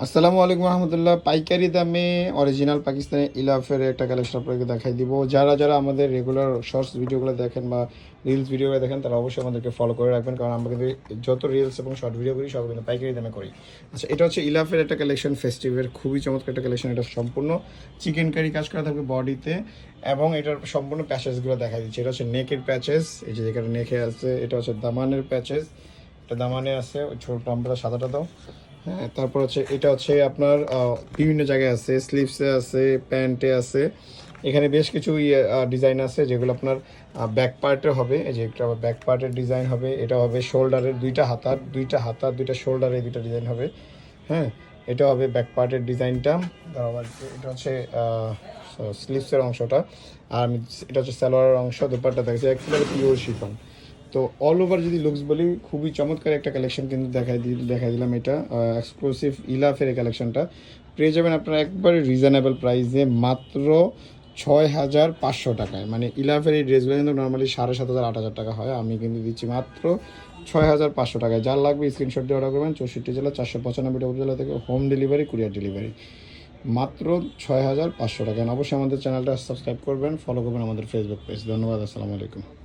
আসসালামু আলাইকুম রহমতুল্লাহ। পাইকারি দামে অরিজিনাল পাকিস্তানি ইলাফের একটা কালেকশন আপনাকে দেখাই দিব। যারা যারা আমাদের রেগুলার শর্টস ভিডিওগুলো দেখেন বা রিলস ভিডিওগুলো দেখেন তারা অবশ্যই আমাদেরকে ফলো করে রাখবেন, কারণ আমরা কিন্তু যত রিলস এবং শর্ট ভিডিও করি সব কিন্তু পাইকারি দামে করি। আচ্ছা, এটা হচ্ছে ইলাফের একটা কালেকশন, ফেস্টিভের খুবই চমৎকার একটা কালেকশন। এটা সম্পূর্ণ চিকেন কারি কাজ করা থাকবে বডিতে, এবং এটার সম্পূর্ণ প্যাচেসগুলো দেখা দিচ্ছে। এটা হচ্ছে নেকের প্যাচেস, এই যে যেখানে নেকে আছে। এটা হচ্ছে দামানের প্যাচেস, এটা দামানে আছে। ওই ছোট আমরা সাদাটা দাও। হ্যাঁ, তারপর হচ্ছে এটা হচ্ছে আপনার বিভিন্ন জায়গায় আছে, স্লিভসে আছে, প্যান্টে আছে। এখানে বেশ কিছু ডিজাইন আছে যেগুলো আপনার ব্যাক পার্টে হবে। এই যে একটা ব্যাক পার্টের ডিজাইন হবে, এটা হবে শোল্ডারের দুইটা শোল্ডারে দুইটা ডিজাইন হবে। হ্যাঁ, এটা হবে ব্যাক পার্টের ডিজাইনটা। আবার এটা হচ্ছে স্লিভসের অংশটা। আর এটা হচ্ছে সালোয়ারের অংশ। দুপাট্টা থাকছে একেবারে পিওর শিফন। তো অল ওভার যদি লুকস বলি, খুবই চমৎকার একটা কালেকশন কিন্তু দেখাই দিলাম। এটা এক্সক্লুসিভ ইলাফের এই কালেকশনটা পেয়ে যাবেন আপনারা একবারে রিজনেবল প্রাইসে, মাত্র 6,500 টাকায়। মানে ইলাফের এই ড্রেসগুলো কিন্তু নর্মালি 7,500 8,000 টাকা হয়, আমি কিন্তু দিচ্ছি মাত্র 6,500 টাকায়। যার লাগবে স্ক্রিনশট দিয়ে অর্ডার করবেন। 64 জেলা 495টা উপজেলা থেকে হোম ডেলিভারি, কুরিয়ার ডেলিভারি, মাত্র 6,500 টাকা। অবশ্যই আমাদের চ্যানেলটা সাবস্ক্রাইব করবেন, ফলো করবেন আমাদের ফেসবুক পেজ। ধন্যবাদ, আসসালামু আলাইকুম।